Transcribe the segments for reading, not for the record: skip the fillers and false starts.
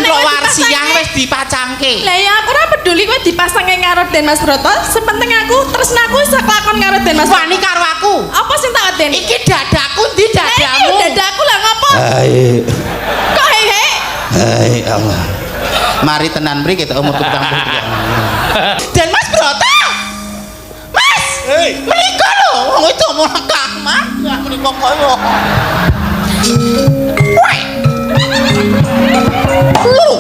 Kok warsiah wis dipacangke. Lah ya aku ora peduli kowe dipasangke karo Den Mas Broto, sepenting aku tresnaku iso kelakon karo Den Mas. Wani karo aku. Apa sing tak wedeni? Iki dadaku ndi dadamu? Iki dadaku lah ngopo? Hai. Kok hehe? Hai Allah. Mari tenan mriki kita umur tukang putri. Den Mas Broto. Mas. Hei. Menika lho, wong itu mau kamar. Ya menika koyo. Woi. Lu.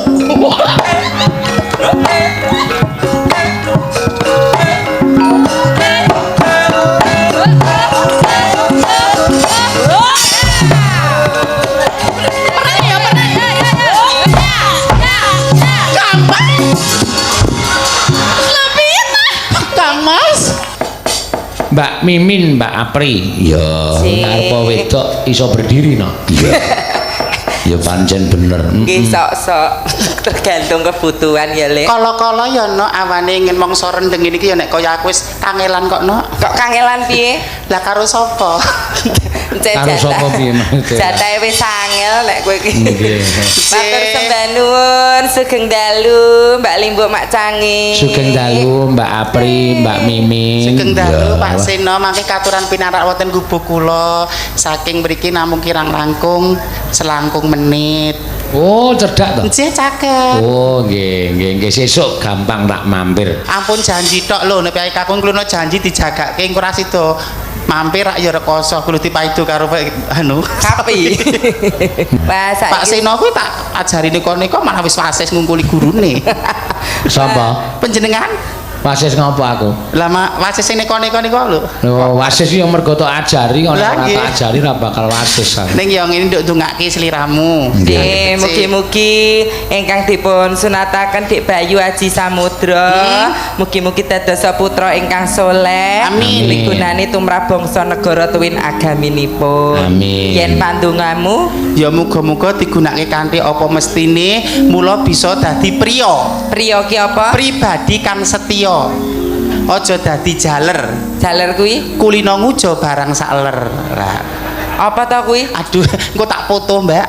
Mbak Mimin, Mbak Apri. Ya, Arpa wedok iso berdiri no. iya. Ya pancen bener. Nggih sok-sok tergantung kebutuhan ya, Lek. Kala-kala ya no awane ingin mangsa rendeng iki ya nek kaya aku wis kangelan kok no. Kok kangelan piye? Lah karo sapa? Karo sapa piye maksudnya? Jatahe wis angel nek kowe iki. Nggih. Matur sembah nuwun, sugeng dalu, Mbak Limbo Mak Cangi. Sugeng dalu Mbak Apri, Mbak Mimin. Sugeng dalu Pak Seno mangke katuran pinarak wonten gubuk kula saking mriki namung kirang langkung selangkung menit. Oh, cerdak toh? Nggih caket. Oh, nggih, sesuk gampang tak mampir. Ampun janji tok lho nek piye kakung kula janji dijagake engko ora sida mampir rak ya rekoso kudu dipaido karo anu Kapi. Wah, Pak Seno kuwi tak ajari nika malah wis wasis ngungkuli gurune. Sapa? Panjenengan? Wasis ngopo aku? Lah wasis sing nika niku lho. Lho, wasis yo mergo tok ajari, ora tak ajari ora bakal wasis. Ning yo ngene nduk ndongake sliramu. Nggih, mugi-mugi ingkang dipun sunataken Dik Bayu Aji Samudra, mugi-mugi dados putra ingkang saleh. Amin. Migunani tumrap bangsa negara tuwin agaminipun. Amin. Yen pandongamu Ya muga-muga digunakake kanthi apa mestine mula bisa dadi priya. priya ki apa? Pribadi kang setya. Aja dadi jaler. Jaler kuwi Kulino ngujo barang saler. Lah, apa ta kuwi? aduh, engko tak foto, Mbak.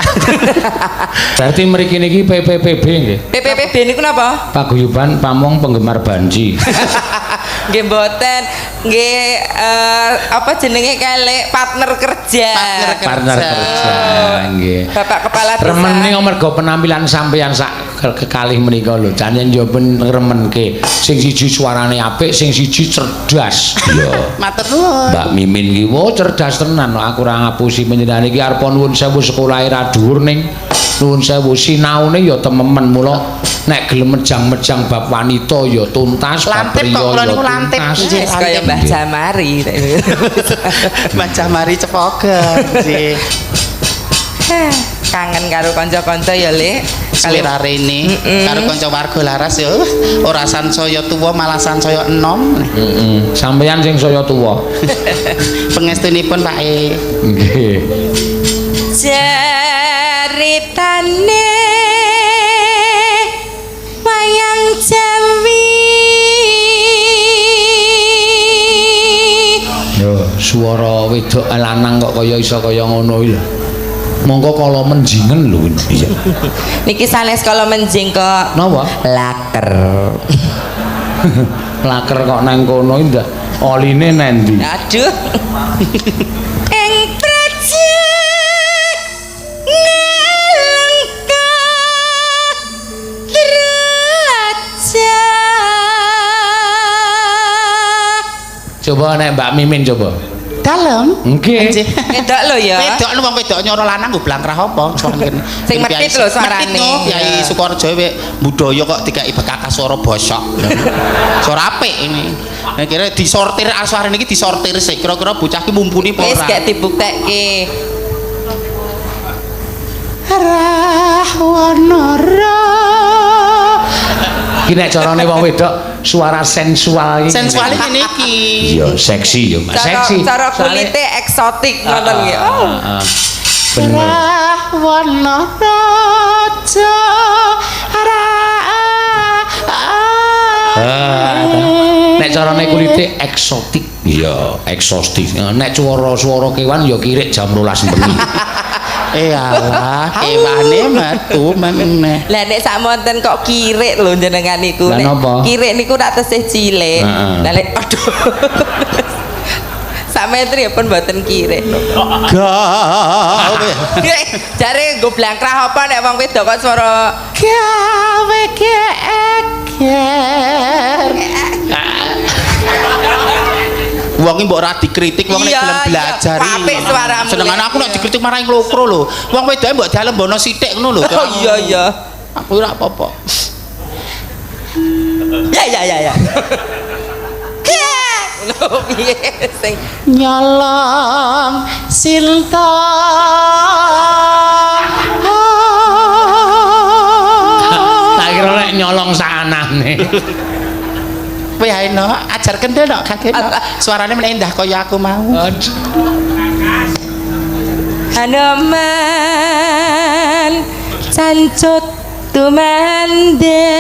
Berarti mriki niki PPPB nggih. PPPB niku napa? Paguyuban Pamong Penggemar Banji. Nggih mboten. Nggih apa jenenge kelek partner kerja. Partner kerja nggih. Bapak Kepala Desa. Remen ning mergo penampilan sampeyan sak kekalih menika lho. Janjen yo ben remenke. Sing siji suarane apik, sing siji cerdas. Iya. Matur nuwun. Mbak Mimin ki wo cerdas tenan. Aku ora ngapusi panjenengan iki arep nuwun sewu sekolahe ra dhuwur ning nuwun sewu sinaune ya tememen mula nek gelem mejang-mejang bab wanita ya tuntas bab Lantip priya kok, kula ya niku lantip. tuntas. Nggih, Kaya Mbah Jamari. Mbak Jamari cepogen nggih. Kangen karo kanca-kanca ya, Lek. Selera rene karo kanca warga laras ya ora sansaya tuwa malah sansaya enom. Sampeyan sing saya tuwa. Pengestunipun Pak E. Nggih. Ceritane wayang Jawi. Yo, swara wedok lanang kok kaya iso kaya ngono iki lho. Monggo kala menjingen lho. Iya. Niki sanes kala menjing kok. Napa? Laker. Laker kok nang kono iki ndak oline nendi? Aduh. Ing trajek ngelengka raja. Coba nek Mbak Mimin coba. Dalem. Nggih. Wedok lho ya. Wedok nu wong wedok nyoro lanang nggo blankrah apa? Sing medhit lho suarane. Kyai Sukorejo budaya kok dikai bekakas swara bosok. Swara apik ini. Nek kira disortir suara niki disortir sik. Kira-kira bocah ki mumpuni apa ora? Wis gak dibuktekke. Rahwanara. Iki nek carane wong wedok suara sensual iki. Sensual iki niki. Iya, seksi yo, Mas. Seksi. Cara kulite eksotik ngoten nggih. Oh. Bener. Rahwanara. Nek carane kulite eksotik. Iya, eksotik. Nek swara-swara kewan ya kirik jam 12 bengi. alah, kewane metu meneh. Lah nek samonten kok kirik lho jenengan niku. Lah napa? Kirik niku rak tesih cilik. Lah lek aduh. Sak metri pun mboten kirik. Gawe. Jare nggo blangkrah apa nek wong wedok kok swara Gawe geger. Wong iki mbok ora dikritik, wong nek Iya, gelem iya. belajar iki. Apik suaramu, Senengane aku nek iya. dikritik marai nglokro lho. Wong wedoke mbok dalembono sithik ngono lho. Oh iya iya. Aku ora apa-apa. Ya. Lho piye sing Nyolong Sinta. Tak kira nek nyolong sanane. Kowe ae no, ajar kendel no, kakek no. Suarane meneh indah kaya aku mau. Hanuman cancut tumanda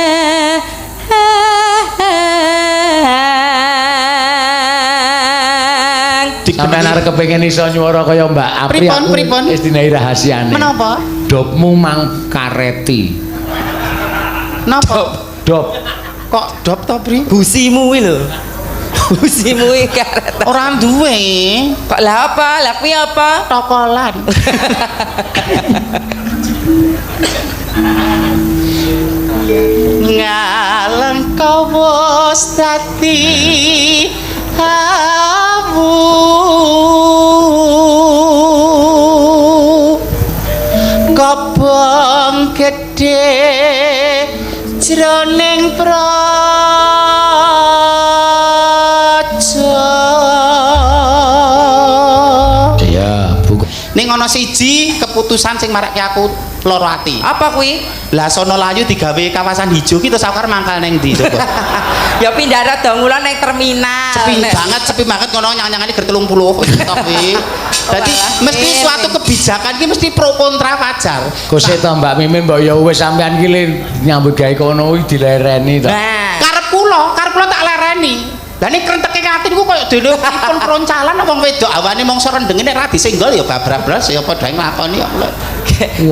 Sampeyan arep kepengin iso nyuwara kaya Mbak Apri. Pripun? Wis dinahi rahasiane. Menapa? Dopmu mang kareti. Napa? Dop. Kok dop to, Bri? busimu kuwi lho. Busimu kuwi karet. Ora duwe. Kok lah apa? Lah kuwi apa? Tokolan. Ngaleng kawos dadi awu kobong gedhe jroning praja. Iya, Bu. Ning ana siji keputusan sing marake aku lara ati. Apa kuwi? Lah sono layu digawe kawasan hijau ki terus aku mangkal ning ndi coba. Ya pindah rada ngulon ning terminal. Sepi banget ngono nyang-nyangane ger 30 tok kuwi. Dadi mesti suatu kebijakan ki mesti pro kontra wajar. Gose to Mbak Mimin mbok ya wis sampean ki nyambut gawe kono kuwi dilereni to. Nah, Karep kula tak lereni. Lah nek krenteke ati niku koyo dene pripun proncalan wong wedok awane mongso rendenge nek ra disenggol ya babras ya padha nglakoni kok.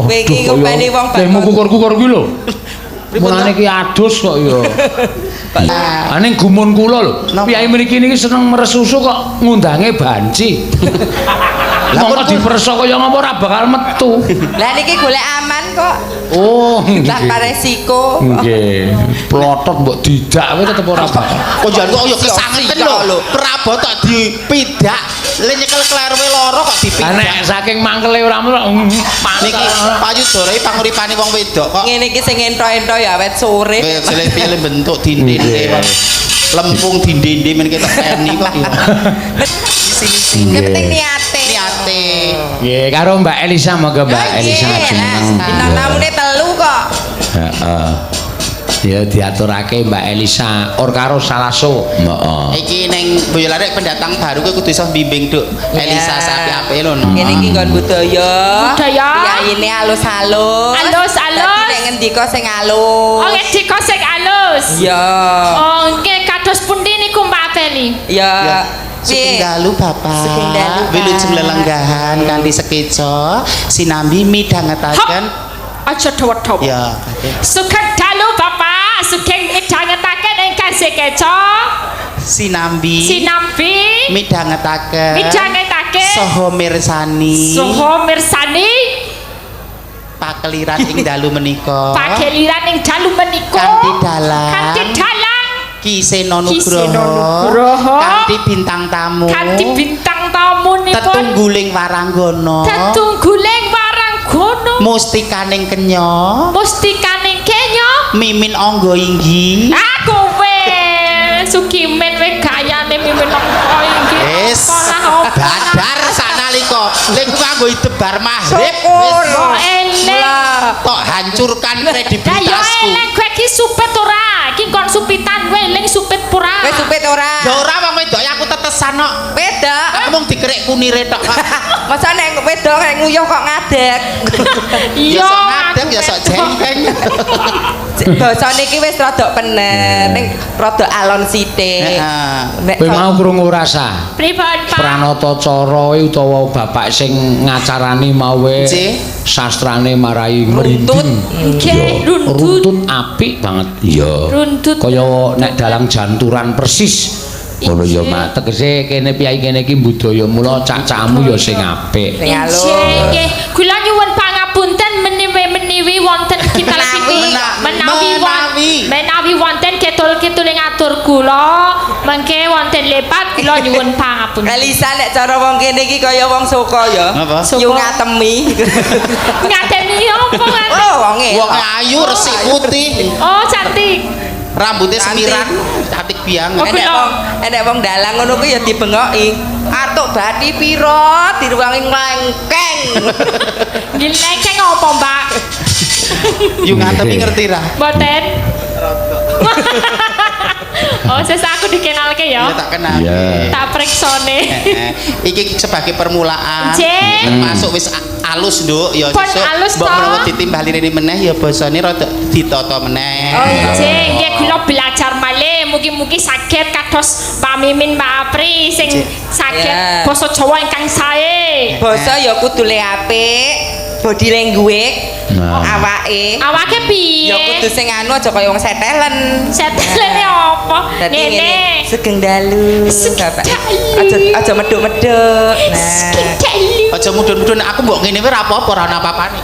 kowe iki ngopeni wong Demo kukur-kukur kuwi lho. Mulane ki adus kok ya. Ning gumun kula lho. Piyai mriki niki seneng meres susu kok ngundange banci. Lah kok diperso kaya ngapa ora bakal metu. Lah niki golek aman kok. Oh, Tanpa resiko. nggih. Plotot mbok didak kowe tetep ora bakal. Kok jan kok ya kesangeten lho. Prabot tak dipidak, le nyekel klerewe lara kok dipidak. Nek saking mangkele ora Niki payudara panguripane wong wedok kok. Ngene iki sing ento-ento ya awet sore. Jelek pilih bentuk dinding lempung dinding men kita teni kok ya. Sini-sini. Yang penting niate. Niate. Nggih, karo Mbak Elisa moga Mbak Elisa jeneng. Bintang tamune telu kok. Heeh. Ya diaturake Mbak Elisa or karo Salaso. Heeh. Iki ning Boyolali pendatang baru kuwi kudu iso bimbing Duk. Elisa sapi-ape lho. Ngene iki nggon budaya. Budaya. Yaine alus-alus. Alus-alus. Dadi nek ngendika sing alus. Oh, ngendika sing alus. Ya. Oh, nggih kados pundi niku Mbak Teni? Ya. Sugeng dalu Bapak. Sugeng dalu, Pak. Wilujeng lelenggahan kanthi sekeca sinambi midhangetaken. Aja dawa-dawa. Ya, Sugeng dalu Bapak, sugeng midhangetaken ingkang sekeca. sinambi Midhangetaken saha mirsani saha mirsani pakeliran ing dalu menika pakeliran ing dalu menika kanthi dalang Kisena Nugroho kanthi bintang tamu nipun tetungguling waranggana mustikaning kenya mimin angga inggi aku Sukimen we gayane mimin angga inggi wis badar sanalika lek nganggo debar maghrib Syukur. wis tok hancurkan kredibilitasku ya elek kowe iki supet ora iki kon supitan kowe eling supit pura Wis supit ora? ya ora wong wedok aku tetesan kok Wedok. aku mung dikerek kunire tok Pak. Masa nek wedok nek nguyuh kok ngadeg. ya sok ngadeg ya sok jengkeng Basane iki wis rada bener, ning rada alon sithik. Nek Kowe mau krungu rasa. Pripun, Pak? Pranata cara utawa bapak sing ngacarani mawe sastrane marai merinding. Nggih, runtut. Runtut apik banget. Iya. Runtut. Kaya nek dalang janturan persis. Ngono ya Mak, tegese kene piyai kene iki budaya mula cak-cakmu ya sing apik. sing alus. Nggih, kula nyuwun pangapunten menawi wonten kita menawi wonten ketul-ketul ngatur kula, mengke wonten lepat kula nyuwun pangapunten. Kalisa nek cara wong kene iki kaya wong Soko ya. Apa? Yu ngatemi. Ngatemi apa ngatemi? Oh, wonge. Wong ayu resik putih, Oh, cantik. rambutnya semiran, cantik biang. Oh, Enek wong dalang ngono kuwi ya dibengoki. Atuk bathi pira diruwangi nglengkeng. Nggih, lengkeng apa, Mbak? Yu ngatemi ngerti ra? Mboten. Oh, sesaku dikenalke ya. Ya tak kenal. Iya. Tak preksone. Iki sebagai permulaan. Nggih. Masuk wis alus, Nduk. Ya Pun alus mbok toh. menawa ditimbali rene meneh ya basane rada ditata meneh. Oh iya, nggih kula belajar malih mugi-mugi saged kados Pak Mimin, Mbak Apri sing saged Ya. basa Jawa ingkang sae. Basa ya kudune apik, body language, awake. Awake Ya kudu piye? sing anu aja kaya wong setelen. Setelene apa? Dadi ngene, Nene. sugeng dalu. Bapak. Dalu. Aja medhuk-medhuk. Nah. Dalu. Aja mudhun-mudhun aku mbok ngene wae ra apa-apa ora ana apa-apane.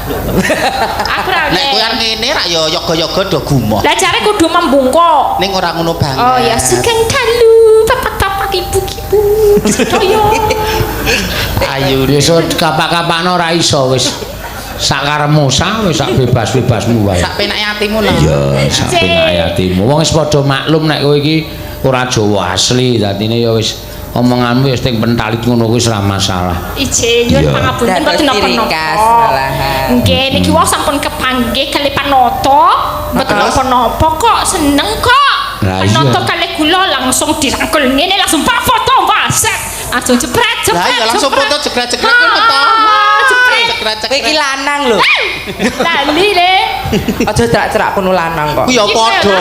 Aku ra Nek kowe oleh. ngene ra ya yoga-yoga do gumoh. Lah jare kudu membungkuk. Ning ora ngono banget. Oh ya, sugeng dalu. Bapak-bapak ibu-ibu. Sedaya. Ayu. Besok kapak-kapakno ora iso wis. Sakaremu wis sak bebas-bebasmu wae. Sak penake atimu nah. Iya, sak penake atimu. Wong wis padha maklum nek kowe iki ora Jawa asli, dadine ya wis omonganmu wis teng pentalit ngono kuwi ora masalah. Ije nyuwun pangapunten Dados mboten ciri napa-napa. khas malahan. Nggih niki wae sampun kepanggih kalih panoto. Mboten Terus? napa-napa kok, seneng kok. Lah iya. Panoto kalih kula langsung dirangkul ngene langsung Pak foto waset. Langsung jepret Lah ya langsung foto jegrak-jegrak kan meto. Jepret. Jegrak-jegrak. Kowe iki lanang lho. Lali le. Aja cerak-cerak kono lanang kok. Ku ya padha.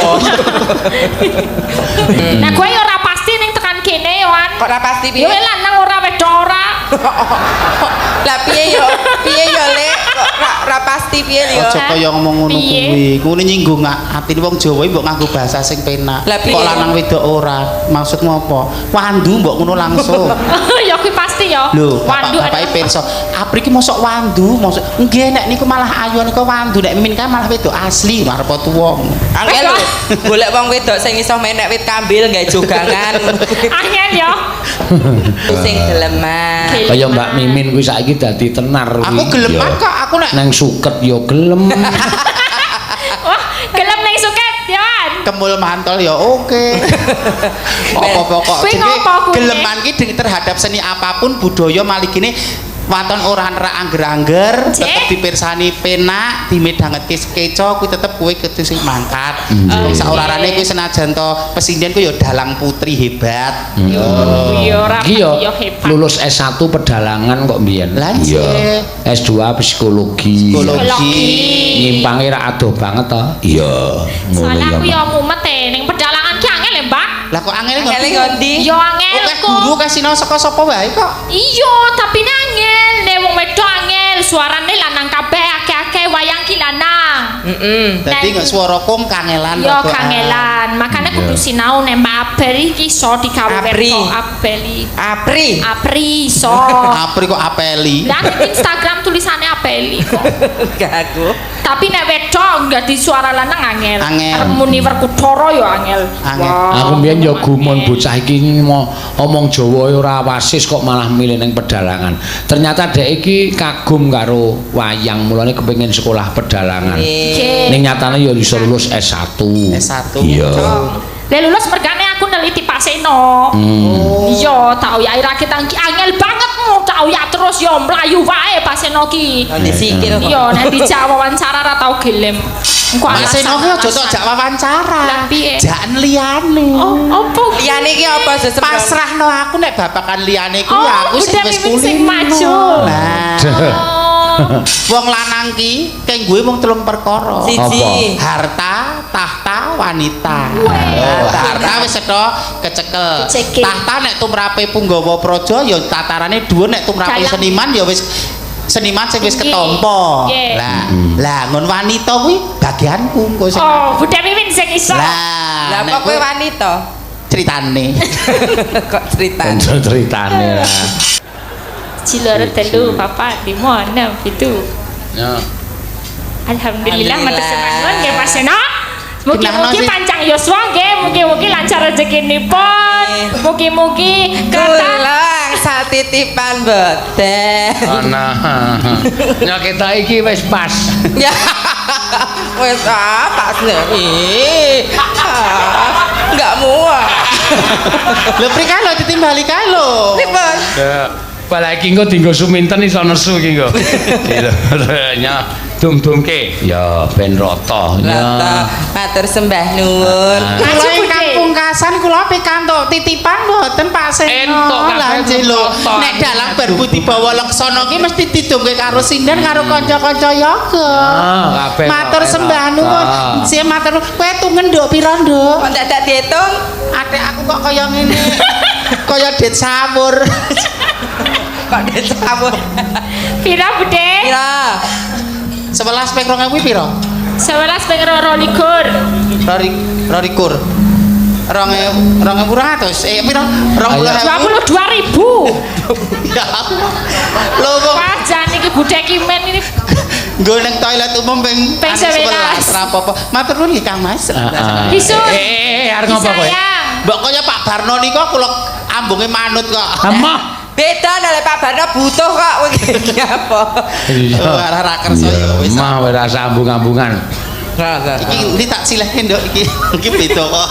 Nah kowe ya ora pasti ning tekan kene Yohan. Kok ora pasti Ya piye? wis lanang ora wedok ora. Lah piye yo Le? Kok ora pasti piye yo? Aja kaya ngomong ngono Piye? kuwi. Kuwi nyinggung atine wong Jawa mbok nganggo bahasa sing penak. Lah, piye? Kok lanang wedok ora? Maksudmu apa? Wandu mbok ngono langsung. Ya kuwi pasti ya. Lho, Wandu bapak-bapake pirsa. Apri ki mosok wandu, mosok nggih nek niku malah ayu niku wandu, nek mimin kan malah wedok asli arep tuwa. Angel lho, golek wong wedok sing iso menek wit kambil gawe jogangan. Angel ya. Sing geleman. Kaya Mbak Mimin kuwi saiki dadi tenar kuwi. Aku geleman Ya. kok, aku nek Nang suket ya gelem. Wah, gelem ning suket Yohan. kemul mantol ya oke. Apa pokok Kuwi jenenge ngopo kuwi? geleman ki terhadap seni apapun budaya malih gini waton ora nerak angger-angger Cek. tetep dipirsani penak dimedhangetke keco kuwi tetep kowe kudu sing mangkat. Saurarane kuwi senajan to pesinden ku ya dalang putri hebat. Ya ora Iki ya ya hebat. lulus S1 pedalangan kok mbiyen. Lah, Iya. S2 psikologi. Psikologi. Nyimpange ra adoh banget to. Iya, ngono Soalnya ya. aku ya Mbak. mumet ning pedalangan ki angel ya, Mbak. Lah kok angel Angel ngerti? ngondi? Ya angel Oke kok. guru kasino saka sapa wae kok. Iya, tapi ini angel, nek wong wedok angel, suarane lanang kabeh akeh-akeh wayang ki lanang. Dadi nggak suara kong kangelan Ya rada. kangelan, makanya kudu sinau nek Mbak Abel iki iso digawe Apri. wedok Abeli. Apri. Apri iso. Apri kok apeli. Lah ning Instagram tulisannya Abeli kok. Gak aku. Tapi nek wedok enggak di suara lanang angel. Angel. Arep muni Werkudara ya angel. Angel. Aku mbiyen ya gumon bocah iki omong Jawa ora wasis kok malah milih ning pedalangan. Ternyata dhek iki kagum karo wayang, mulane kepengin sekolah pedalangan. Oke. Ning nyatane ya iso lulus S1. S1. Iya. Lah lulus mergane aku neliti Pak Seno. Iya, tak ya akhir kita angel banget tak ya terus ya mlayu wae Pak Seno ki. Nanti sikil kok. Iya, nek dijak wawancara ra tau gelem. Engko Mas Eno ki aja tok jak wawancara. Lah piye? Jakan liyane. Oh, opo? Liyane iki apa sesem? Pasrahno aku nek babakan liyane kuwi Oh, aku sing udah wis Mimin sing kulino. maju. Lah, Oh. wong lanang ki kenggue mung telung perkara. Siji. Apa? Harta, tahta wanita. Weh. Tahta wis setho kecekel. Kecekel. Tahta nek tumrape Punggawa Praja ya tatarane dhuwur, nek tumrape Dalang. seniman ya wis seniman sing wis Nggih. ketampa. Nggih. Lah ngon wanita kuwi bagianku engko sing. Oh, Budha Mimin sing iso. Lah nek kok kowe kowe wanita? critane. Kok cerita? Kanca ceritane lah. Ciloro 3, 4, 5, 6, 7. Ya. Alhamdulillah matur Alhamdulillah. sembah nggih Mas Eno. Mugi-mugi Kenapa sih? panjang yuswa nggih, mugi-mugi lancar rezekinipun. Mugi-mugi kathah Kulang satitipan boten. Ana. Nya kita iki wis pas. Ya. Wes pas nih. Enggak muat. Lho prikalo ditimbali kae lho. Pripun? Ya. Apalagi engko dienggo suminten iso nesu iki engko. Nya dum-dumke ya ben rata. Rata matur sembah nuwun. Maju, Kula ingkang Budhe. pungkasan kula pikantuk titipan mboten Pak Seno. Entuk kabeh Lah nggih lho, foto. nek dalang berbudi bawa laksana ki mesti didongke karo sinden karo kanca-kanca yoga. kabeh Matur kok sembah enak. nuwun. Sing matur kowe tungen nduk pira nduk? Kok dadak diitung? Atik aku kok kaya ngene. Kaya det sawur. Kok disawur? pira Budhe? Pira? 11 ping 2000 pira? 11 ping 22. Rorikur. 2200. Pira? 20.000. 22.000. Ya. Lho kok Wajan iki Budhe Kimen ini. nggo ning toilet umum ping Ping 11. Ora apa-apa. Matur nuwun nggih Kang Mas. Bisun. Arep ngopo kowe? Disayang. Mbok kaya Pak Barno nika kula ambunge manut kok. Amah. Beda nek Pak Barno butuh kok iki apa? Iya. Ora ra kersa ya wis. Mah ora sambung-ambungan. Iki ndi tak silehke nduk iki. Iki beda kok.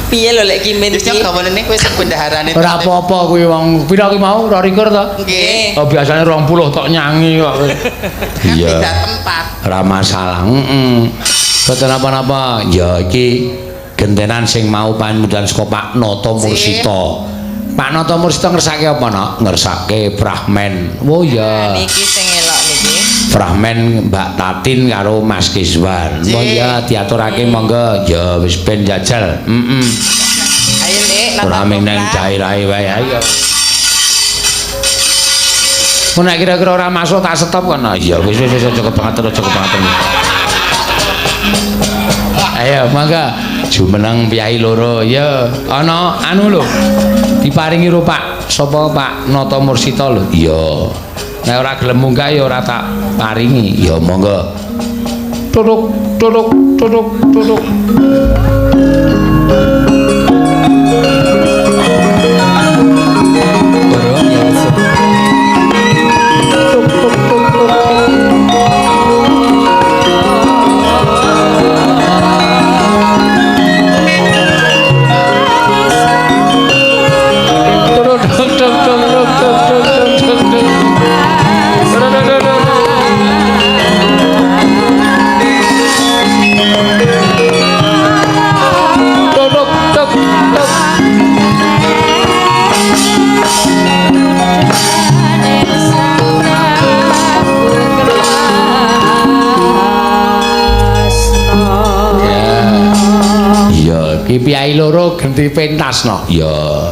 Piye lho lek kimin Wis iki? gawanane kowe sing bendaharane. Ora apa-apa kuwi wong pira ki mau 22 to? Nggih. Oh biasane 20 tok nyanyi kok. Kan Iya. beda tempat. Ora masalah. Boten apa-apa. Ya iki gentenan sing mau panudan saka Pak Nata Mursita. Pak Nata Mursita ngersake apa, Nak? Ngersake Brahman. Oh ya. Niki sing elok niki. Brahman Mbak Tatin karo Mas Kiswan. Oh ya diaturake monggo. Ya wis ben jajal. Ayo Nek, Ora ming nang daerahe wae ayo. Mun nek kira-kira ora masuk tak stop kan. Ya wis cukup banget cukup banget. Ayo mangga jumeneng piyai loro ya ana anu lho diparingi ro Pak sapa Pak Nata Mursita lho iya nek ora gelem munggah ya ora tak paringi ya monggo tuduk tuduk tuduk tuduk Ki piyai loro genti pentasno. Ya.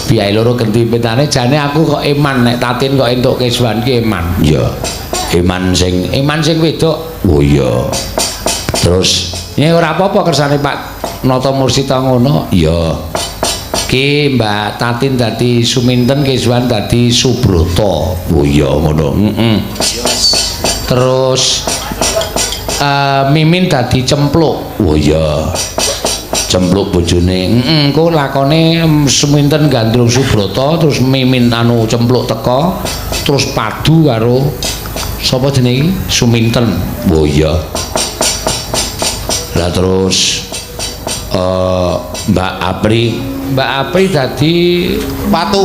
Piyai loro genti pentane jane aku kok eman nek Tatin kok entuk Kiswan ki eman. Ya. Eman sing wedok. Oh iya. Terus ya ora apa-apa kersane Pak Nata Mursita ngono. Ya. Ki Mbak Tatin dadi Suminten Kiswan dadi Subrata. Oh iya ngono. Terus Mimin dadi Cempluk. Oh iya. Cempluk bojone. Engko lakone Suminten gandrung Subrata terus Mimin anu Cempluk teko terus padu karo sapa jenenge iki? Suminten. Oh iya. Lah terus Mbak Apri dadi Patu.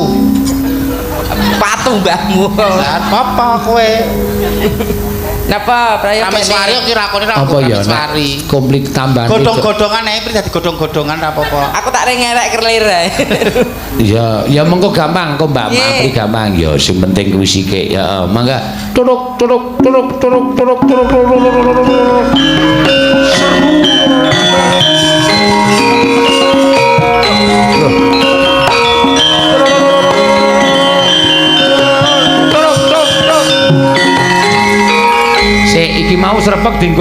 Patu mbahmu. Lah apa kowe? Napa prayoga Rameswari ki rakone ra apa ya Rameswari. komplit tambahan Godhong-godhongan ae dadi godhong-godhongan ra apa-apa. Aku tak ngerek kerlir ae. ya mengko gampang kok Mbak Apri gampang ya sing penting kuwi sithik ya mangga turuk turuk turuk turuk turuk turuk turuk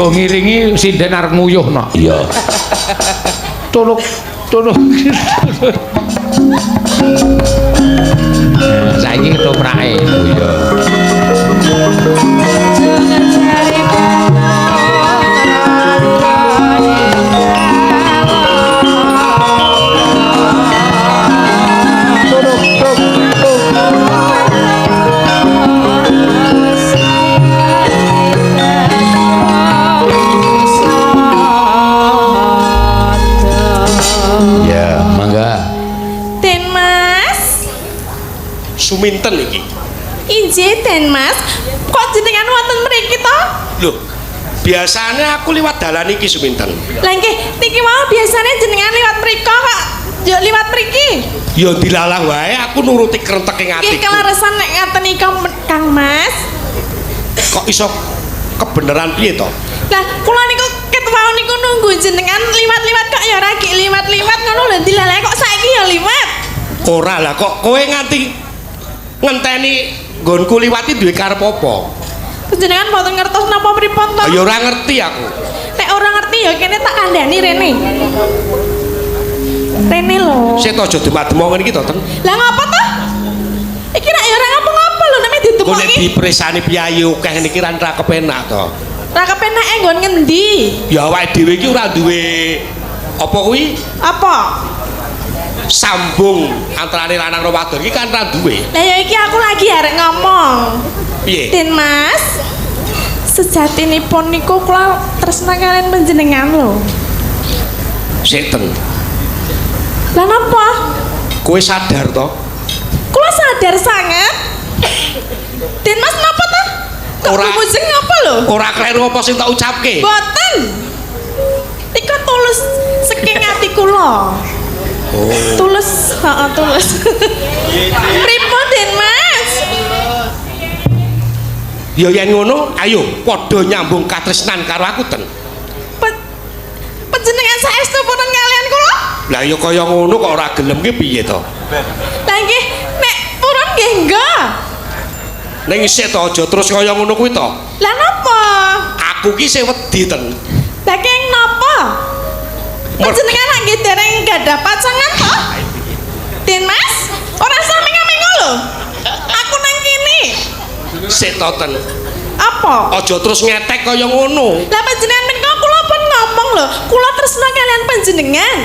nggo ngiringi sinden arep nguyuhno. Iya. Tulung. Saiki ketoprake. Iya. Jangan cari Ya, mangga. Den Mas, Suminten iki. injih Den Mas, kok jenengan wonten mriki to? Loh, biasanya aku liwat dalan iki Suminten. Lah nggih, niki mau biasane jenengan liwat mriko kok yo liwat mriki. Ya dilalah wae aku nuruti krenteking Nggih atiku. keleresan nek ngaten iki Kang Mas. Kok iso kebeneran piye to? Lah kula niku ket wau niku nunggu jenengan liwat-liwat kok ya ora gi liwat-liwat ngono lho dilalah kok saiki ya liwat. Ora lah kok kowe nganti ngenteni nggonku liwati duwe karep apa? Jenengan mboten ngertos napa pripun to? Ya ora ngerti aku. Nek ora ngerti ya kene tak kandhani rene. Rene lho. Sik aja demak-demak ngene iki to, Ten. Lah ngapa to? Iki nek ya ora ngapa-ngapa lho nek Kok nek ditemoki. dipresani piyayi akeh niki ra kepenak to. Ora kepenake nggon ngendi? Ya awake dhewe iki ora duwe apa kuwi? Apa? Sambung antarane lanang karo wadon iki kan ra duwe. Lah ya iki aku lagi arek ngomong. Piye? Den Mas, sejatinipun niku kula tresna kalian panjenengan lho. Sik, Ten. Lah napa? Kowe sadar to? Kula sadar sangat. Den Mas napa to? Kok Ora. rumujeng ngapa lho? Ora kleru apa sing tak ucapke? Boten. Iku tulus saking ati kula. Oh. Tulus, heeh tulus. Pripun Den Mas? Ya yen ngono, ayo padha nyambung katresnan karo aku, Ten. Panjenengan saestu pun kalian kula? Lah ya kaya ngono kok ora gelem ki piye to? Lah nggih, nek purun nggih enggak. Ning isih to aja terus kaya ngono kuwi to. Lah napa? Aku ki sing wedi, Ten. Lah keng napa? Panjenengan lak nggih dereng gadah pacangan to? Den Mas, ora samenga-menga lho. Aku nang kene. Sik to, Ten. Apa? Aja terus ngetek kaya ngono. Lah panjenengan menika kula pun ngomong lho, kula tresna kalian panjenengan.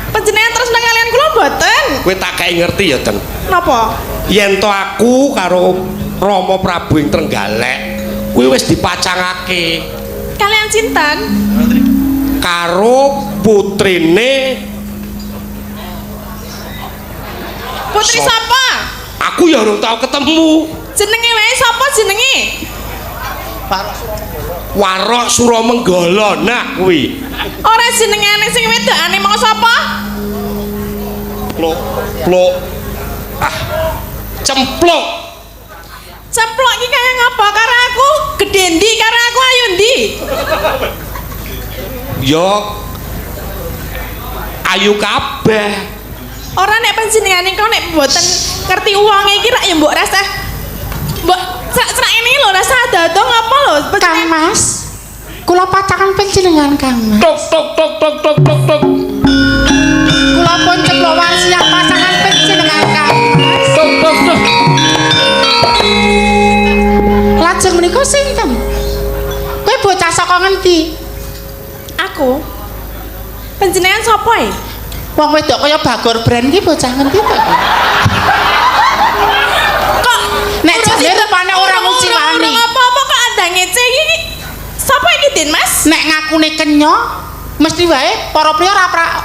Panjenengan tresna kalian kula mboten. Kowe tak kae ngerti ya, Ten. Napa? Yen to aku karo Rama Prabu ing Trenggalek, kuwi wis dipacangake Kalian sinten? karo putrine. Putri So- sapa? Aku ya urung tau ketemu. Jenenge wae sapa jenenge? Warok Suramenggala nah kuwi. Ora jenengane sing wedokane mau sapa? Plok. Ah. Cemplok. Ceplok iki kaya ngapa karo aku? Gedhe ndi karo aku ayu ndi? Yo ayu kabeh. Ora nek panjenengane kok nek mboten ngerti uwange iki rak ya mbok rasa mbok serak-serak ini lho rasa dadong apa lho Kang Mas, kula pacangan panjenengan Kang Mas. Tok. Kula pun ceplok warsiah pasangan panjenengan Kang Mas. Tok. Lajeng menika sinten? Kowe bocah saka ngendi? aku panjenengan sapa e? Wong wedok kaya Bagor Brand iki bocah ngendi to? Kok Nek jane rupane ora nguciwani. Apa-apa kok ada ngece iki? Sapa iki Den Mas? Nek ngakune kenya, mesti wae para priya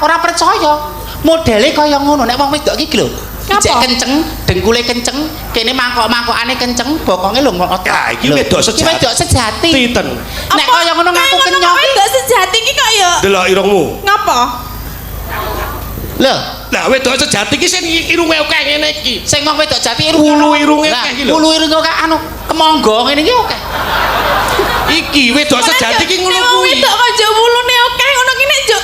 ora percaya. Modele kaya ngono nek wong wedok iki lho. Ijek kenceng, dengkule kenceng, kene mangkok-mangkokane kenceng, bokonge lho ngotot. Ya iki wedok Iki sejati. wedok sejati. Ten. Nek kaya ngono ngaku kenya. Kok wedok sejati iki kok ya Delok irungmu. ngapa? Lho, Lah wedok sejati iki sing irunge akeh ngene iki. sing wong wedok jati Ulu irunge Lah, akeh iki lho. ulu irunge akeh anu kemangga ngene iki akeh. Iki wedok sejati iki ngono kuwi. Wedok kok jo wulune akeh ngono ki nek jo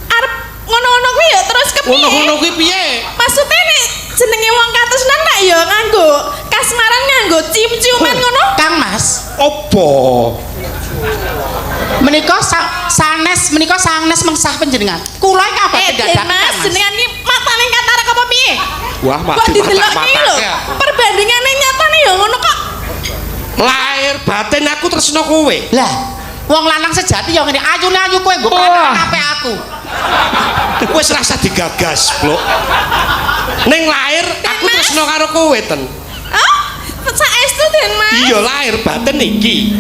arep ngono-ngono kuwi ya terus kepiye? Ngono kuwi piye? Maksudnya nek jenenge wong katresnan tak ya nganggo kasmaran nganggo cium-ciuman ngono. Kang Mas, Apa? Menika menika sanes mengsah panjenengan. Kula iki apa dadakan Mas, jenengan iki matane katarak apa piye? Wah, Kok mati didelok iki lho. mata-mata. Perbandingane nyatane ya ngono kok. Lahir batin aku tresno kowe. Lah, wong lanang sejati ya ngene, ayune ayu kowe nggo peranan apik aku. Wis rasa digagas, Blok. Ning lahir aku tresno karo kowe ten. Hah? Saestu Den Mas. Iya lahir batin iki.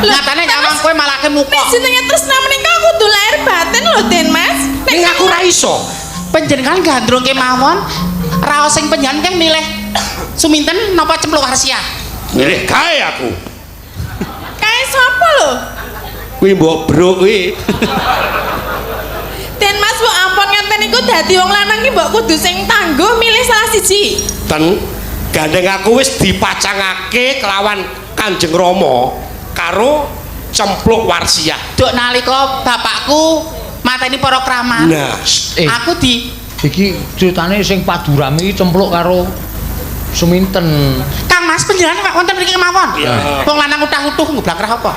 Nyatane nyawang kowe malah ke muka. Nek jenenge tresna menika kudu lahir batin lho Den Mas. Ning aku ra iso. Panjenengan gandrung kemawon raos sing panjenengan kan milih Suminten napa Cempluk Warsia? Milih kae aku. Kae sapa lho? Kuwi mbok bro kuwi. Den Mas mbok ampun ngenten iku dadi wong lanang iki mbok kudu sing tangguh milih salah siji. Ten gandeng aku wis dipacangake kelawan Kanjeng Rama karo Cempluk Warsia. Duk nalika bapakku mateni para kraman. Nah, Aku di Iki ceritane sing padurame iki Cempluk karo Suminten. Kang Mas panjenengan Pak wonten mriki kemawon. Iya. Wong lanang utah-utuh ngublak rah apa?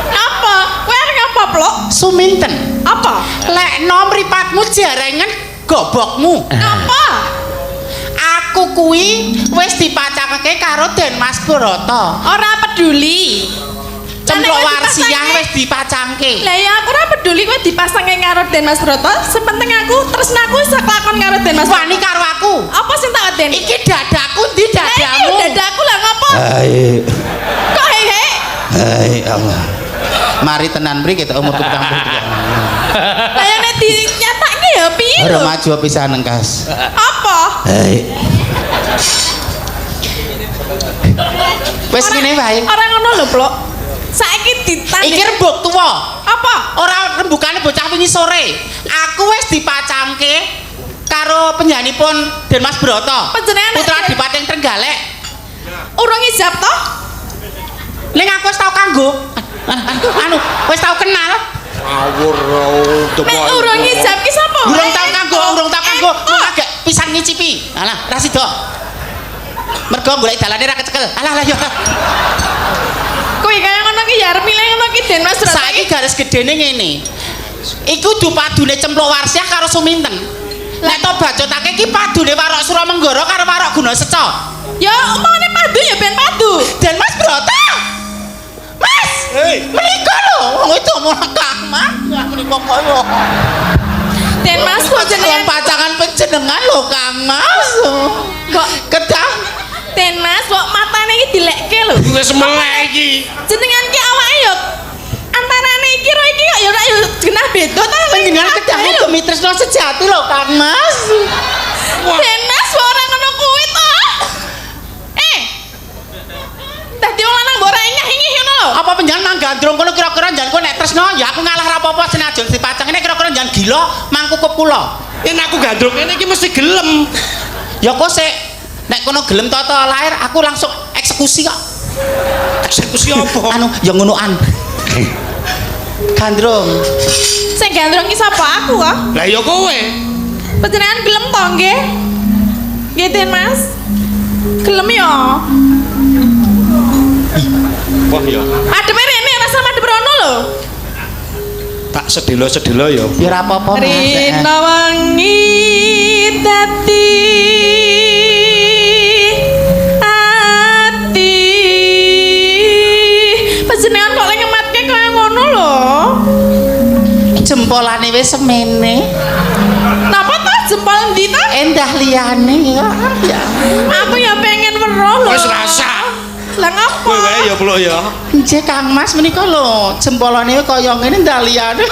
Apa? Kowe arep apa, Plok? Suminten. Apa? Lekno mripatmu jarengen gobokmu. Apa? Aku kuwi wis dipacangake karo Den Mas Broto. Ora peduli. Cempluk Nek wis Warsia dipasangke- wis dipacangke. Lah ya aku ora peduli kowe dipasangke karo Den Mas Broto, sepenting aku tresnaku saklakon karo Den Mas. Wani karo aku. Apa sing tak Den? Iki dadaku ndi Lah iki dadamu? dadaku lah ngopo? Hai, Kok hehe? hai Allah. Mari tenan mriki kita umur 73. Lah yang nek dinyatake ya piye Ora lho? maju pisan engkas. Apa? Hai. Wis ngene wae. Ora ngono lho, Plok. Saiki ditanding. Iki rembug tuwa. Apa? Ora rembugane bocah wingi sore. Aku wis dipacangke karo penyanipun Den Mas Broto. Panjenengan Putra Adipati Trenggalek. Urung ijab toh? Ning aku wis tau kanggo. Anu, wis tau kenal. ngawur Nek urung ijab ki sapa? Urung tau kanggo, urung tau kanggo. Oh. Mung agak pisan ngicipi. Alah, ra sida. Mergo golek dalane ra kecekel. Alah ya. Kowe kaya ngono ki ya arep milih ngono ki Den Mas Broto. Saiki garis gedene ngene. Iku dupadune Cempluk Warsia karo Suminten. Nek to bacotake iki padune Warok Suramanggara karo Warok Gunaseca. Ya omongane padu ya ben padu. Den Mas Broto. Mas, Hei, menika lho, wong itu omong Kang Mas. Ya menika koyo. Den Mas kok jenengan pacangan panjenengan lho Kang Mas. kok Kedah. Den Mas kok matane iki dilekke lho. wis melek iki. Jenengan ki awake ya antarane iki karo iki kok ya ora ya genah beda ta. Panjenengan kedah demi tresno sejati lho Kang Mas. Den Mas kok ora ngono kuwi to. Dadi wong lanang mbok ora ingih-ingih ngono lho. Apa panjenengan nang gandrung kono kira-kira njanku nek tresno ya aku ngalah ra apa-apa senajan dipacang nek kira-kira njan gila mangkukup kula. Yen aku gandrung kene iki mesti gelem. Ya kok sik nek kono gelem tata lahir aku langsung eksekusi kok. Eksekusi apa? Anu ya ngonoan. Gandrung. Sing gandrung ki sapa aku kok? Lah ya kowe. Panjenengan gelem to nggih? Nggih Den Mas. Gelem ya. Wah ya. Adepe rene rasa madhep rono lho. Tak sedelo-sedelo ya. Ya ora apa-apa Mas. Rina wangi dadi ati. Panjenengan kok lek ngematke kaya ngono lho. Jempolane wis semene. Napa to jempol ndi to? Endah liyane ya. Ya. Aku ya pengen weruh lho. Wis rasa. Lah ngapa? Kowe wae ya Plok ya. Nggih Kang Mas menika lho jempolane kaya ngene ndah liyane.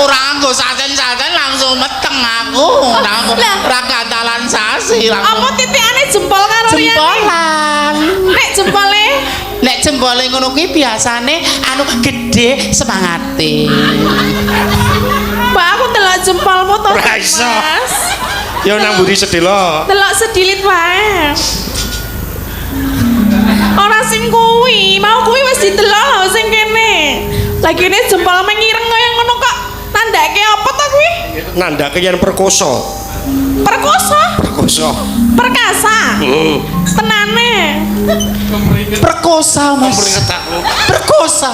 Ora nggo sajen-sajen langsung meteng aku. Ora katalan sasi langsung. Apa titikane jempol karo liyane? Jempolan. Nek jempole ngono kuwi biasane anu gede semangate. Mbak aku delok jempolmu to. Ora iso. Mas. Ya nang mburi sedelo. Delok sedilit wae. Ora sing kuwi, mau kuwi wis didelok lho sing kene. Lagi ini jempol mengireng kaya ngono kok. Nandake apa to kuwi? Nandake yen perkosa. Perkosa, Perkosa. perkasa. tenane. Perkosa, Mas. Meringet aku. Perkosa.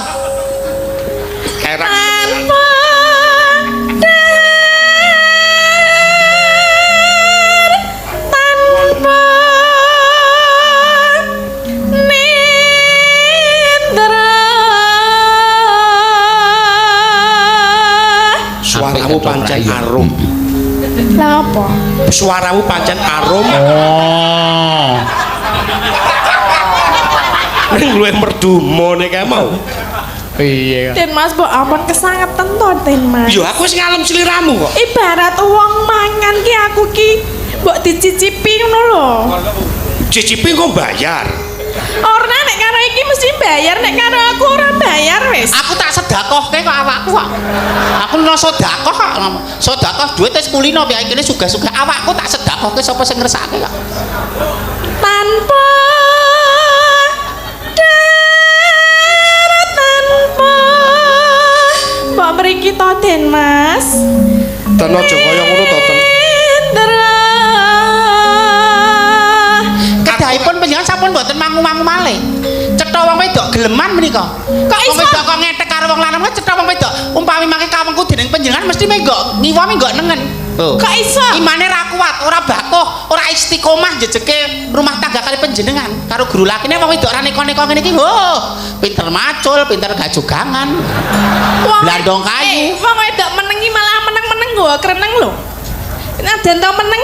Kerak. Tanpa tanpa nindra. Suaramu pancen arum. Lah apa? Suaramu pancen arum. Oh. Ning luwih merdu mone kae mau. Iya. Den Mas mbok ampun kesangetan to Den Mas. Yo aku wis ngalem sliramu kok. Ibarat wong mangan ki aku ki mbok dicicipi ngono lho. Cicipi kok bayar. Ora nek karo iki mesti bayar, nek karo aku ora bayar wis. Aku tak sedakohke kok awakku kok. Aku no sedekah kok. Sedekah duit wis kulino piye kene sugih-sugih awakku tak sedakohke sapa sing ngersake kok. Tanpa tanpa mbok mriki to Den Mas. Ten aja kaya ngono to, Ten. Indra. Kedahipun panjenengan sampun mboten mangu-mangu malih. Cetha wong wedok geleman menika. Kok Wong iso? wedok kok ngetek karo wong lanang cetha wong wedok. Umpami mangke kawengku dening panjenengan mesti menggok ngiwa menggok nengen. Oh. Kok iso? Imane ra kuat, ora bakuh, ora istiqomah jejeke rumah tangga kali panjenengan karo guru lakine wong wedok ra neko-neko ngene iki. Oh, pinter macul, pinter gajogangan. Blandong kayu. Wong wedok menengi malah meneng-meneng nggo kreneng lho. Nek den to meneng,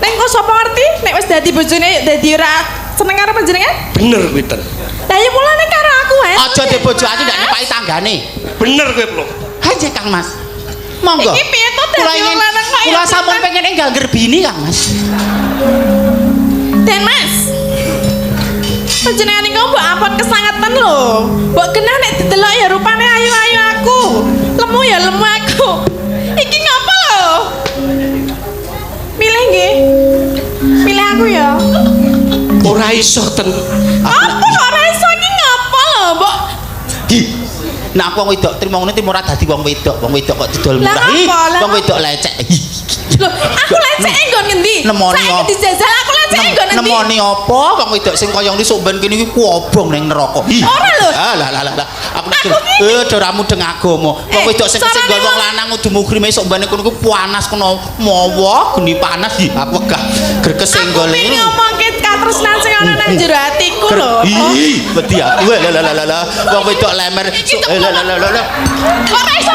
nek kok sapa ngerti nek wis dadi bojone dadi ora seneng karo panjenengan? Bener kuwi, Ten. Lah ya mulane karo aku wae. Aja dibojo ati ndak nyepaki tanggane. Bener kuwi, Pluk. Aja Kang Mas. Monggo. Iki piye to dadi wong lanang kok kula sampun pengen enggal gerbini Kang Mas. Den Mas. Panjenengan niku mbok ampun kesangetan lho. Mbok genah nek didelok ya rupane ayu-ayu aku. Lemu ya lemu aku. Iki ngapa lho? Milih nggih. Milih aku ya. Ora iso, Ten. Apa ora iso iki ngapa lho, Mbok? Di. Nah aku wong wedok trimo ngene timur ora dadi wong wedok kok didol Lah murah. Ih, apa? Lah wong wedok lecek. Lho, aku leceke nggon ngendi? Nemoni Saiki apa? dijajal aku leceke nggon ngendi? Nemoni apa wong wedok sing kaya ngene sok ben kene iki kuobong ning neraka. Ih. Ora lho. Lah. Aku Aku ora mudeng agama. Wong wedok sing carane nggon wong lanang kudu mukrime sok ben kono ku panas kena mawa geni panas. Ih, aku wegah gregese Aku nggone. pengen ngomongke katresnan sing ana nang jero atiku lho. Ih, wedi aku. Lah. Wong wedok lemer. Lah. Ora iso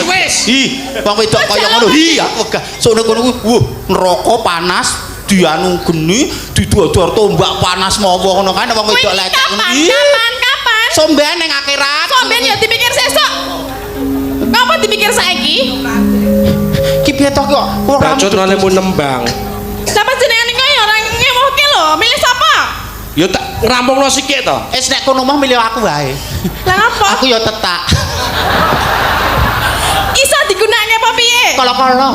Wis. Ih, wong wedok kaya ngono. Ih, aku wegah. Sok kono ku, neraka panas, dianu geni, didodor tombak panas mawa ngono kan wong wedok lecek ngono. Kapan? Sombean ning akhirat. Somben ya dipikir sesuk. Ngapa dipikir saiki? Ki piye to kok ora Bacut ngalemu nembang. Lah panjenengan niku ya ora ngewohke lho. Milih sapa? Yo tak ngrampungno sikik to. nek kono mah milih aku wae. Lah ngapa? Aku ya tetak. Iso digunakake apa piye? Kala-kala.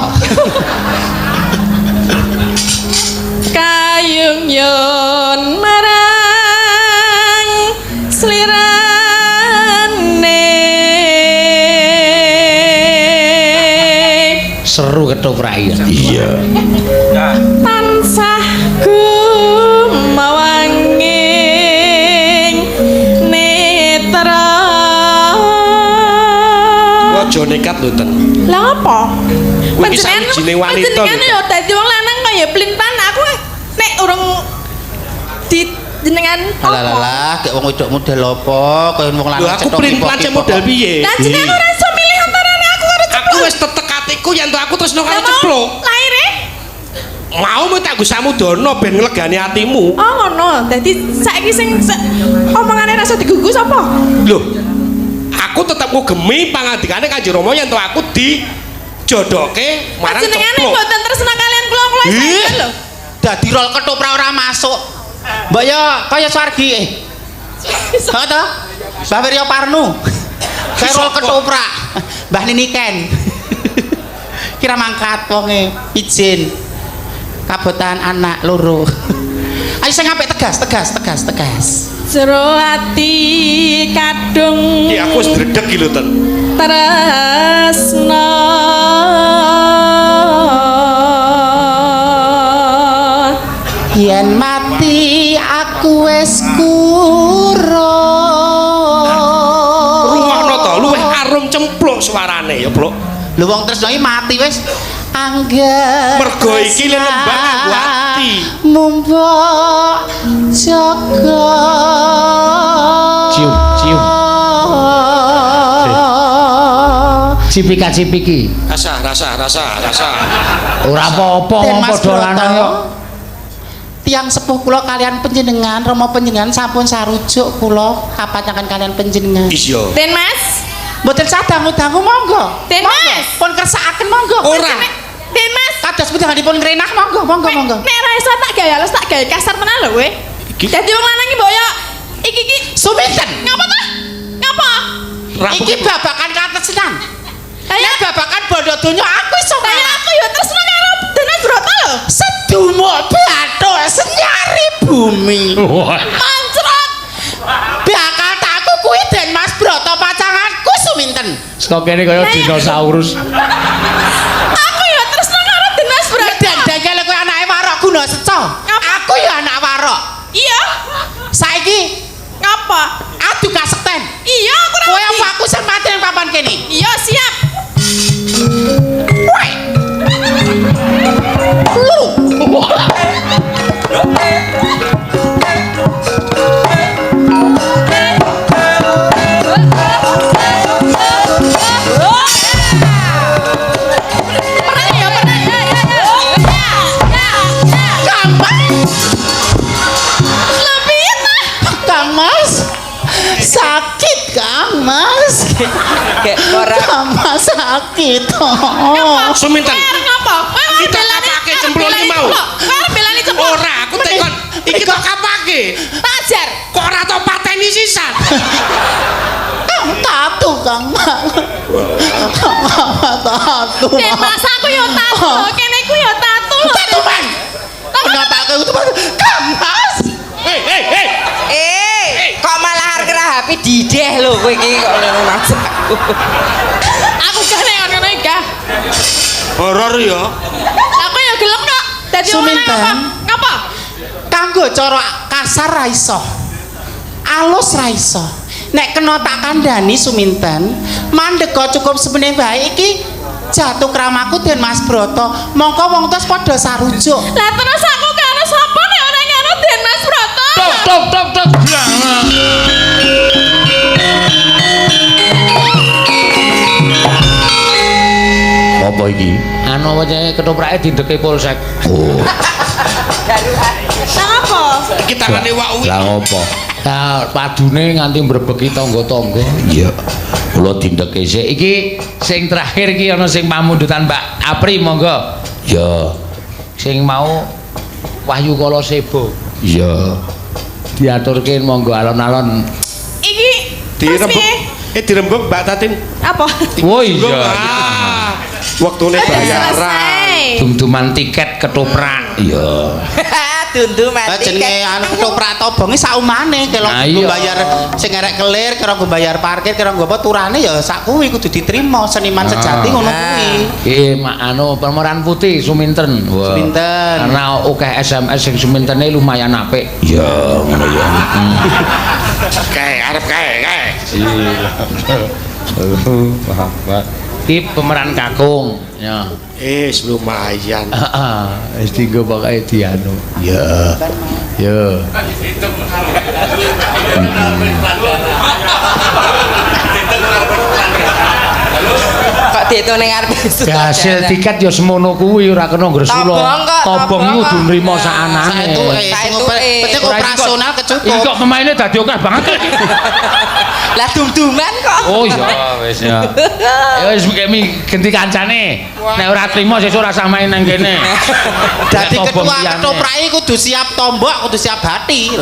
Kayung yon marang slirane. Seru ketoprak ya. Iya. Tansah gumawanging netra. Aja nekat lho, Ten. Lah apa? Kuwi iki sawijine wanita lho. Panjenengan yo dadi wong lanang kaya plintan aku nek urung di jenengan Lah, gek wong wedok model apa? Kaya wong Lho lanang aku pelin-pelan cek model piye? Lah jenengan ora iso milih antarane aku karo Aku ceplok. wis tetek atiku yen to aku tresno karo Lah mau ceplok. Laire? Mau mu tak nggo samudana ben nglegani atimu. Oh ngono. Dadi saiki sing omongane rasa digugu sapa? Lho. Aku tetep ngugemi pangandikane Kanjeng Rama yen to aku dijodoke marang Jenengane ceplok. mboten tresna kalian kula-kula Ih, saiki lho. dadi rol ketoprak ora masuk. Mbak ya kaya Swargi. Heeh to? Mbah Wirya Parnu. Kaya rol ketoprak. Mbah Niniken. Kira mangkat wonge izin. Kabotan anak loro. Ayo sing apik tegas. Jero ati kadung Iki aku wis dredeg iki lho, Ten. tresna. Yen mati aku wis kurang. Ruwono to, luwih arum cempluk suarane ya, Pluk. Lho wong tresno iki mati wis. Angger Mergo iki lelembang nganggo ati. Mumpuk jaga. Cium, cium. Cipika-cipiki. Rasa. Ora apa-apa Den wong Mas padha lanang Broto, yo. Tiang sepuh kula kalian panjenengan, Rama panjenengan sampun sarujuk kula kapanjangan kalian panjenengan. Iya. Den Mas. Mboten sadangu-dangu monggo. Den Mas. Pun kersakaken monggo. Ora. Den Mas. Kados panjenenganipun ngrenah monggo. Nek ra iso tak gawe halus tak gawe kasar tenan lho kowe. Dadi wong lanang iki mbok yo iki Suminten. ngapa ta? Ngapa? Iki babakan katresnan. Nek Nek babakan bondo donya aku iso Saya aku yo tresno karo Den Mas Broto lho. sedumuk bathuk senyari bumi. Mancrot. Bakal takku kuwi Den Mas Broto pacanganku Suminten. Saka kene kaya dinosaurus. Aku yo tresno karo Den Mas Broto. Dan dengkel kowe anake Warok Guna Seca. Aku ya anak Warok. Iya. Saiki Ngapa? adu kasekten. Iya, aku ra. Kowe aku sing mati ning papan kene. Iya, siap. Woi. Lu. Pernah ya, pernah. Kang Mas. Sakit Kang Mas. Gek ora Kang Mas sakit. Oh. Suminten. Ngapa? Kowe Kita kapake cemplung iki mau. Kowe belani cemplung. Ora, aku tekon iki tok kapake. Tajar. Kok ora tau pateni sisan? Kang tatu Kang Mas. Kang Mas tatu. Den Mas aku yo tato. Kene ku yo tato lho. Tatu man. Kenapa aku itu Kang Mas? kok malah arep rahapi dideh lho kowe iki kok ngono Mas. Aku kene ngono iki gah. Horor ya. Aku yo gelem kok. Dadi wong lanang Suminten. apa? Ngapa? Kanggo cara kasar ra iso. Alus ra iso. Nek kena tak kandhani Suminten, mandheka cukup semene bae iki jatuh kramaku Den Mas Broto. Mongko wong tos padha sarujuk. Lah terus aku karo sapa nek ora karo Den Mas Broto? Tok. Apa iki? Anu wae ketoprake dindeke polsek. Oh. Nang apa? Iki tangane wak uwi. Lah ngopo? Nah, padune nganti mbrebeki tangga-tangga. Iya. Kula dindeke sik. Iki sing terakhir iki ana sing pamundutan Mbak Apri monggo. Ya. Sing mau Wahyu Kala Sebo. Iya. Diaturke monggo alon-alon. Iki Dirembuk. Dirembuk Mbak Tatin. apa? Oh iya. Waktune bayaran. Selesai. Dum-duman tiket ketoprak. Iya. Dundu mati. Jenenge anu ketoprak tobonge saumane kelong Nah, nggo iya. bayar sing arek kelir, kira nggo bayar parkir, kira nggo apa turane ya sak kuwi kudu diterima seniman sejati ngono kuwi. Anu pemeran putih Suminten. Wah. Suminten. Karena akeh SMS sing Sumintene lumayan apik. Iya, ngono ya. Kae arep kae. Iki pemeran kakung. Ya. Lumayan. Heeh, wis dienggo pokoke dianu. Ya. Ya. Kok diitung ning arep Ya, hasil tiket ya semono kuwi ora kena ngresula. Tobong kok, Tobong tobong kudu kok. nrimo sakanane. Saetuke sing penting operasional Iki kecukup. kok pemainnya dadi akeh banget. Lah dum-duman kok. Oh iya wis ya. Ya wis kemi ganti kancane. Nek ora trimo sesuk ora usah main nang kene. Dadi Nek tobong ketua liyane. ketoprake kudu siap tombok, kudu siap hati.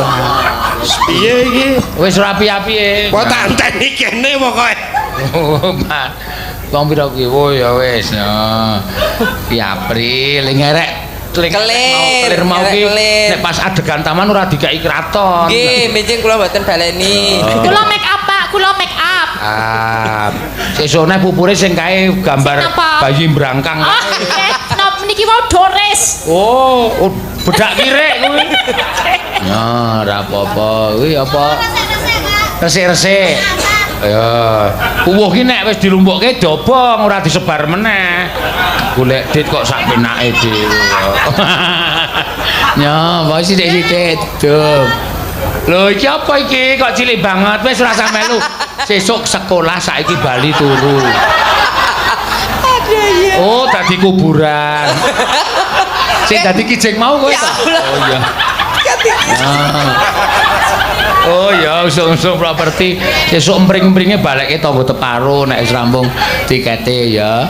Piye iki? Wis rapi-api. Kok tak enteni kene pokoke. Oh, Pak. Wong pira kuwi? Oh ya wis ya. Ki April ngerek Kelir, mau ngerek ki kelir. nek pas adegan taman ora dikai kraton. Nggih, mijing kula mboten baleni. Kula make up, Pak. Kula make up. Ah, sesone pupure sing kae gambar Sing apa? bayi brangkang. Ah, nggih. Napa niki mau Doris? Oh, Bedak kirek kuwi. Ya, ora apa-apa. Kuwi apa? Resik-resik. Ya, uwuh ki nek wis dilumpukke dobong ora disebar meneh. Golek dit kok sak penake dhewe. Ya, wis sithik-sithik dom. Lho iki apa iki kok cilik banget wis ora usah melu. Sesuk sekolah saiki bali turu. Oh, tadi kuburan. Sing dadi kijing mau kowe to? Oh iya. Oh ya, usung-usung properti sesuk empring-empringe balekke tangga teparo nek wis rampung tikete ya.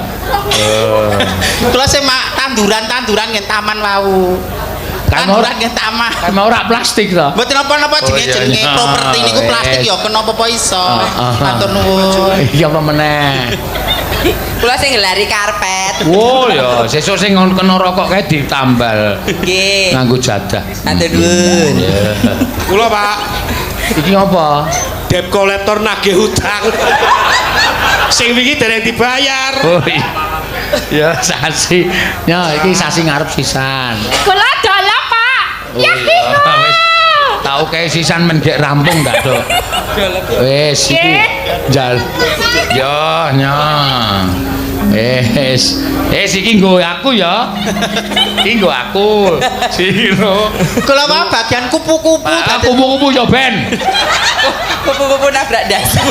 Kula sing tanduran-tanduran ngen taman wau. Tanduran ngen taman. Kan mau ora plastik to. Mboten napa-napa jenenge properti niku plastik ya kenapa apa iso. Matur nuwun. Iya apa meneh. Kula sing ngelari karpet. Oh ya, sesuk sing kena rokok kae ditambal. Nggih. Nganggo jadah. Matur nuwun. Kula Pak Iki apa? debt collector nagih hutang. Sing wingi dereng dibayar. Oh iya. Ya sasi. Ya iki sasi ngarep sisan. Kula dalam, Pak. Ya Wis tau kae sisan mendek rampung ndak, Dok? Wis iki jal. Yo nya. Iki nggo aku ya. Iki nggo aku. Siro. Kula wae bagian kupu-kupu tadi. Kupu-kupu yo ben. Kupu-kupu nabrak das.